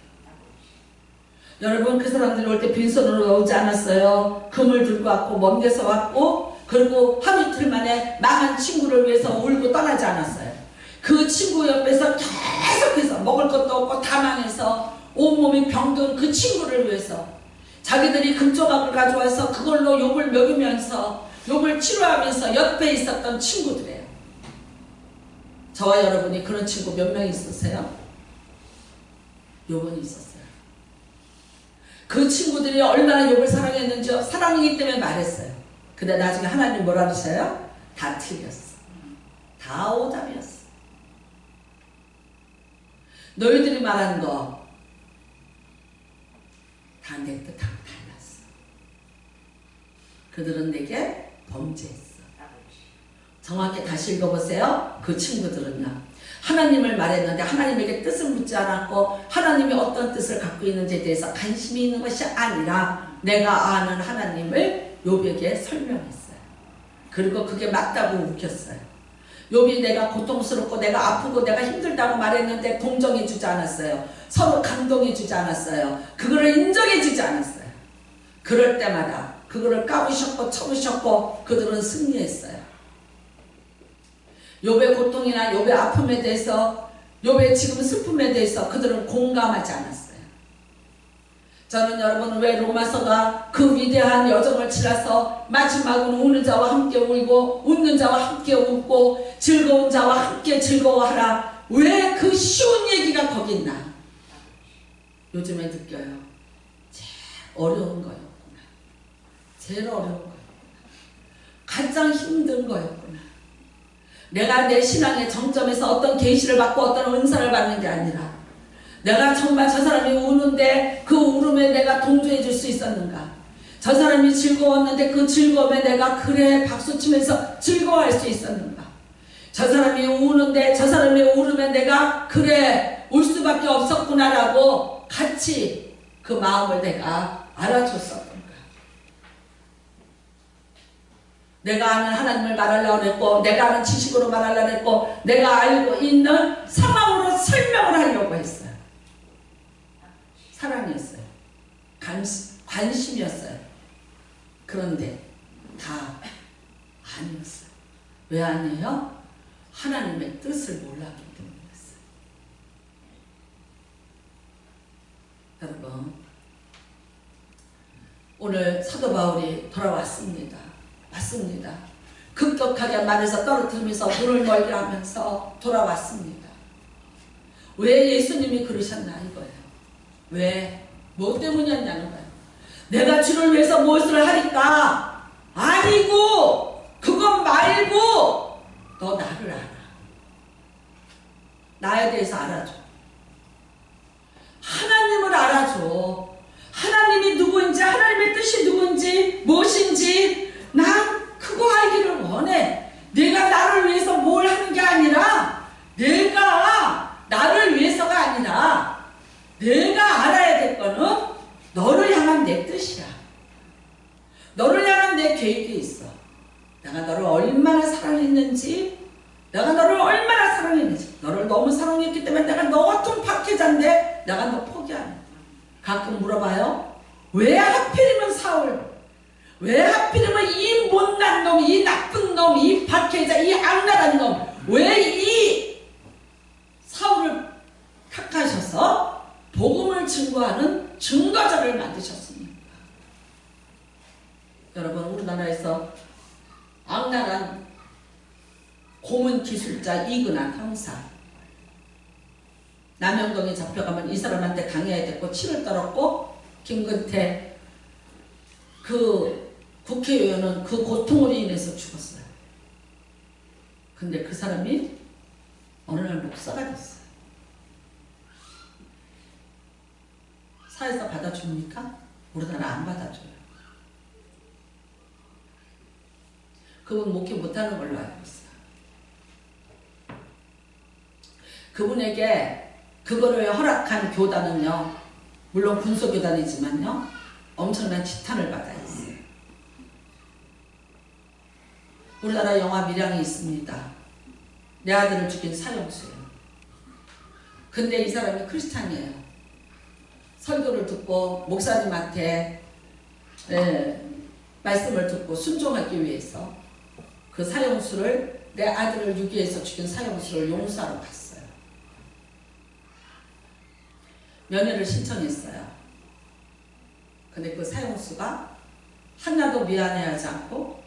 여러분, 그 사람들이 올 때 빈손으로 오지 않았어요. 금을 들고 왔고 먼 데서 왔고, 그리고 하루 이틀 만에 망한 친구를 위해서 울고 떠나지 않았어요. 그 친구 옆에서 계속해서 먹을 것도 없고 다 망해서 온몸이 병든 그 친구를 위해서 자기들이 금조각을 가져와서 그걸로 욥을 먹이면서 욥을 치료하면서 옆에 있었던 친구들이에요. 저와 여러분이 그런 친구 몇 명 있었어요? 욥은 있었어요. 그 친구들이 얼마나 욥을 사랑했는지요? 사랑이기 때문에 말했어요. 근데 나중에 하나님 뭐라 그러셔요? 다 틀렸어. 다 오답이었어. 너희들이 말한 거 다 내 뜻하고 달랐어. 그들은 내게 범죄했어. 정확히 다시 읽어보세요. 그 친구들은요. 하나님을 말했는데 하나님에게 뜻을 묻지 않았고 하나님이 어떤 뜻을 갖고 있는지에 대해서 관심이 있는 것이 아니라 내가 아는 하나님을 욥에게 설명했어요. 그리고 그게 맞다고 웃겼어요. 욥이 내가 고통스럽고 내가 아프고 내가 힘들다고 말했는데 동정해 주지 않았어요. 서로 감동해 주지 않았어요. 그거를 인정해 주지 않았어요. 그럴 때마다 그거를 까부셨고 쳐부셨고 그들은 승리했어요. 욥의 고통이나 욥의 아픔에 대해서 욥의 지금 슬픔에 대해서 그들은 공감하지 않았어요. 저는 여러분 왜 로마서가 그 위대한 여정을 치라서 마지막은 우는 자와 함께 울고 웃는 자와 함께 웃고 즐거운 자와 함께 즐거워하라. 왜 그 쉬운 얘기가 거기 있나? 요즘에 느껴요. 제일 어려운 거였구나. 제일 어려운 거였구나. 가장 힘든 거였구나. 내가 내 신앙의 정점에서 어떤 계시를 받고 어떤 은사를 받는 게 아니라 내가 정말 저 사람이 우는데 그 울음에 내가 동조해 줄 수 있었는가? 저 사람이 즐거웠는데 그 즐거움에 내가 그래 박수치면서 즐거워할 수 있었는가? 저 사람이 우는데 저 사람이 울음에 내가 그래 울 수밖에 없었구나라고 같이 그 마음을 내가 알아줬었던가? 내가 아는 하나님을 말하려고 했고 내가 아는 지식으로 말하려고 했고 내가 알고 있는 상황으로 설명을 하려고 했어요. 사랑이었어요. 관심이었어요. 그런데 다 아니었어요. 왜 아니에요? 하나님의 뜻을 몰랐기 때문이었어요. 여러분, 오늘 사도 바울이 돌아왔습니다. 맞습니다. 급격하게 말에서 떨어뜨리면서 물을 멀게 하면서 돌아왔습니다. 왜 예수님이 그러셨나 이거예요. 왜? 뭐 때문이었냐는 거예요. 내가 주를 위해서 무엇을 하니까 아니고 그것 말고 너 나를 알아. 나에 대해서 알아줘. 하나님을 알아줘. 하나님이 누구인지 하나님의 뜻이 누군지 무엇인지 난 그거 알기를 원해. 내가 나를 위해서 뭘 하는 게 아니라 내가 나를 위해서가 아니라 내가 알아야 될 거는 너를 향한 내 뜻이야. 너를 향한 내 계획이 있어. 내가 너를 얼마나 사랑했는지 내가 너를 얼마나 사랑했는지 너를 너무 사랑했기 때문에 내가 너 같은 박해자인데 내가 너 포기하는 거야. 가끔 물어봐요. 왜 하필이면 사울? 왜 하필이면 이 못난 놈, 이 나쁜 놈, 이 박해자, 이 악랄한 놈 왜 이 사울을 택하셔서 복음을 증거하는 증거자를 만드셨습니까? 여러분 우리나라에서 악랄한 고문 기술자 이근한 형사 남영동에 잡혀가면 이 사람한테 강해야 됐고 치를 떨었고 김근태 그 국회의원은 그 고통으로 인해서 죽었어요. 근데 그 사람이 어느 날 목사가 됐어요. 사회에서 받아줍니까? 우리나라 안 받아줘요. 그분 목회 못하는 걸로 알고 있어요. 그분에게 그거를 허락한 교단은요, 물론 군소교단이지만요, 엄청난 지탄을 받아 있어요. 우리나라 영화 밀양이 있습니다. 내 아들을 죽인 사형수예요. 근데 이 사람이 크리스찬이에요. 설교를 듣고 목사님한테 말씀을 듣고 순종하기 위해서 그 사형수를, 내 아들을 유기해서 죽인 사형수를 용서하러 갔어요. 면회를 신청했어요. 근데 그 사형수가 하나도 미안해하지 않고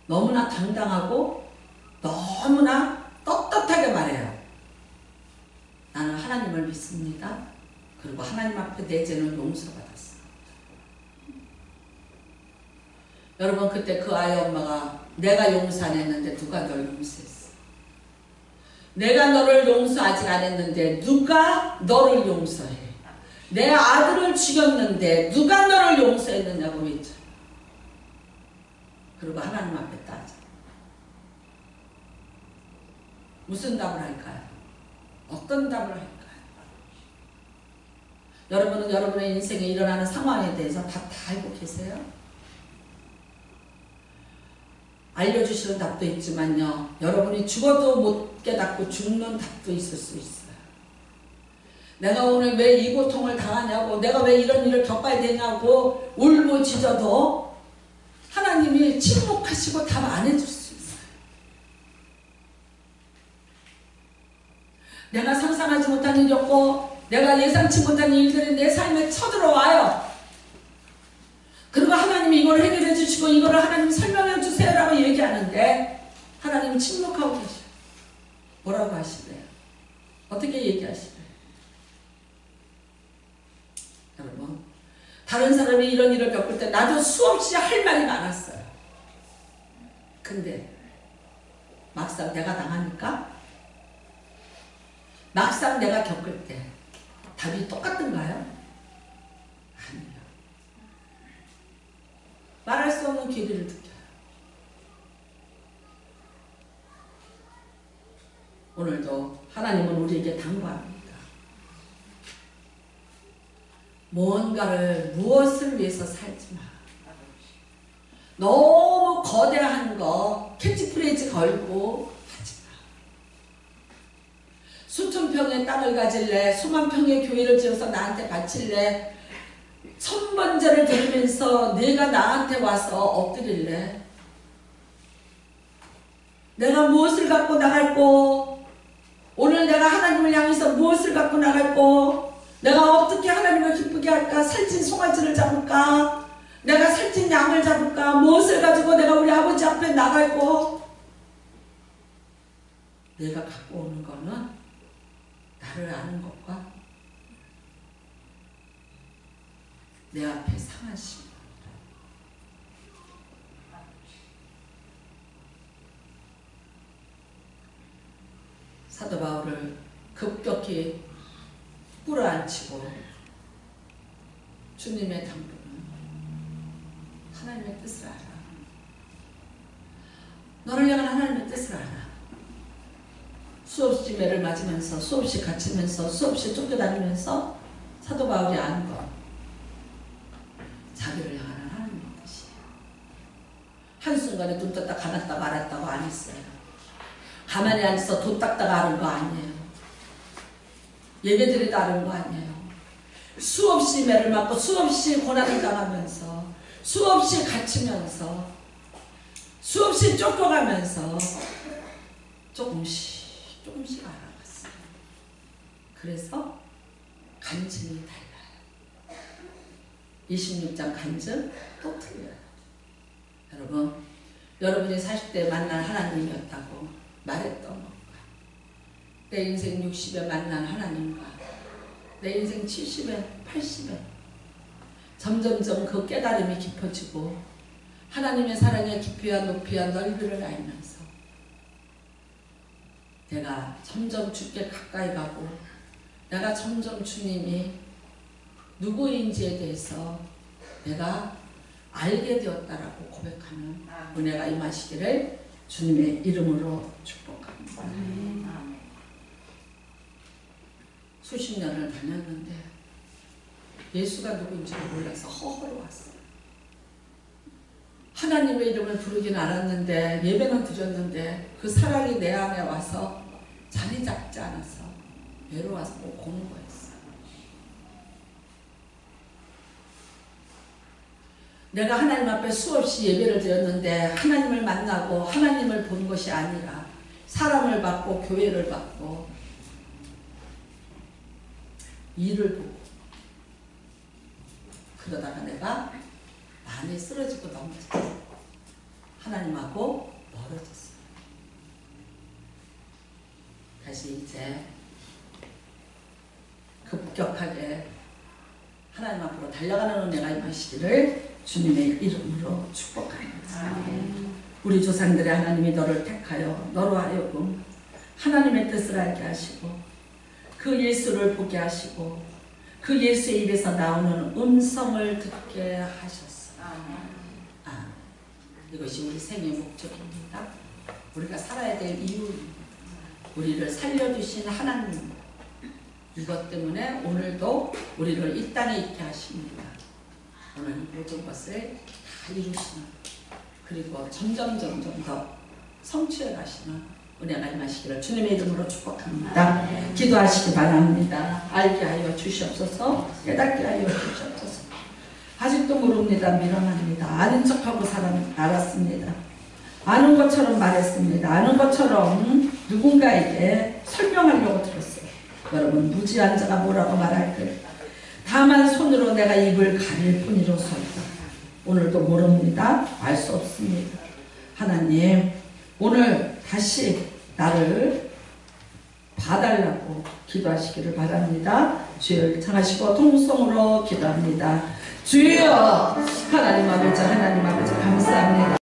너무나 당당하고 너무나 떳떳하게 말해요. 나는 하나님을 믿습니다. 그리고 하나님 앞에 내 죄는 용서받았어. 여러분, 그때 그 아이 엄마가 내가 용서 안 했는데 누가 널 용서했어? 내가 너를 용서하지 않았는데 누가 너를 용서해? 내 아들을 죽였는데 누가 너를 용서했느냐고 묻죠. 그리고 하나님 앞에 따져. 무슨 답을 할까요? 어떤 답을 할까요? 여러분은 여러분의 인생에 일어나는 상황에 대해서 다 알고 계세요? 알려주시는 답도 있지만요, 여러분이 죽어도 못 깨닫고 죽는 답도 있을 수 있어요. 내가 오늘 왜 이 고통을 당하냐고, 내가 왜 이런 일을 겪어야 되냐고 울부짖어도 하나님이 침묵하시고 답 안 해줄 수 있어요. 내가 상상하지 못한 일이었고 내가 예상치 못한 일들이 내 삶에 쳐들어와요. 그리고 하나님이 이걸 해결해 주시고 이거를 하나님 설명해 주세요 라고 얘기하는데 하나님은 침묵하고 계셔요. 뭐라고 하시래요? 어떻게 얘기하시래요? 여러분, 다른 사람이 이런 일을 겪을 때 나도 수없이 할 말이 많았어요. 근데 막상 내가 당하니까, 막상 내가 겪을 때 답이 똑같은가요? 아니에요. 말할 수 없는 괴리를 느껴요. 오늘도 하나님은 우리에게 당부합니다. 뭔가를, 무엇을 위해서 살지 마. 너무 거대한 거 캐치프레이즈 걸고 하지 마. 수천 평의 땅을 가질래? 수만 평의 교회를 지어서 나한테 바칠래? 천번제를 드리면서 내가 나한테 와서 엎드릴래? 내가 무엇을 갖고 나갈고, 오늘 내가 하나님을 향해서 무엇을 갖고 나갈고, 내가 어떻게 하나님을 기쁘게 할까? 살찐 송아지를 잡을까? 내가 살찐 양을 잡을까? 무엇을 가지고 내가 우리 아버지 앞에 나갈고? 내가 갖고 오는 거는 나를 아는 것과 내 앞에 상하심. 사도 바울을 급격히 끌어안치고 주님의 당부는 하나님의 뜻을 알아. 너를 향한 하나님의 뜻을 알아. 수없이 매를 맞으면서, 수없이 갇히면서, 수없이 쫓겨다니면서 사도 바울이 아는 것, 자기를 향하는 하나님의 뜻이에요. 한순간에 눈 떴다 감았다 말았다고 안 했어요. 가만히 앉아서 도 닦다가 아는 거 아니에요. 예배드리다 아는 거 아니에요. 수없이 매를 맞고 수없이 고난을 당하면서 수없이 갇히면서 수없이 쫓겨가면서 조금씩 알아갔어요. 그래서 간증이 달라요. 26장 간증 또 틀려요. 여러분, 여러분이 40대에 만난 하나님이었다고 말했던 것과 내 인생 60에 만난 하나님과 내 인생 70에 80에 점점점 그 깨달음이 깊어지고 하나님의 사랑의 깊이와 높이와 넓이를 알면서 내가 점점 주께 가까이 가고 내가 점점 주님이 누구인지에 대해서 내가 알게 되었다라고 고백하는 은혜가 임하시기를 주님의 이름으로 축복합니다. 수십 년을 다녔는데 예수가 누구인지를 몰라서 허허로 왔어요. 하나님의 이름을 부르긴 알았는데 예배는 드렸는데 그 사랑이 내 안에 와서 자리 잡지 않아서 외로워서 못 오는 거였어요. 내가 하나님 앞에 수없이 예배를 드렸는데 하나님을 만나고 하나님을 본 것이 아니라 사람을 받고 교회를 받고 일을 보고 그러다가 내가 많이 쓰러지고 넘어졌어요. 하나님하고 멀어졌어요. 다시 이제 급격하게 하나님 앞으로 달려가는 은혜가 임하시기를 주님의 이름으로 축복합니다. 우리 조상들의 하나님이 너를 택하여 너로 하여금 하나님의 뜻을 알게 하시고 그 예수를 보게 하시고 그 예수의 입에서 나오는 음성을 듣게 하셨어. 이것이 우리 생의 목적입니다. 우리가 살아야 될 이유입니다. 우리를 살려주신 하나님, 이것 때문에 오늘도 우리를 이 땅에 있게 하십니다. 오늘 모든 것을 다 이루시는, 그리고 점점 더 성취해 가시는 은혜가 임하시기를 주님의 이름으로 축복합니다. 기도하시기 바랍니다. 알게 하여 주시옵소서. 깨닫게 하여 주시옵소서. 아직도 모릅니다. 미련합니다. 아는 척하고 알았습니다. 아는 것처럼 말했습니다. 아는 것처럼 누군가에게 설명하려고 들었어요. 여러분, 무지한 자가 뭐라고 말할까요? 다만 손으로 내가 입을 가릴 뿐이로소이다. 오늘도 모릅니다. 알 수 없습니다. 하나님, 오늘 다시 나를 봐달라고 기도하시기를 바랍니다. 주여 청하시고 통성으로 기도합니다. 주여, 하나님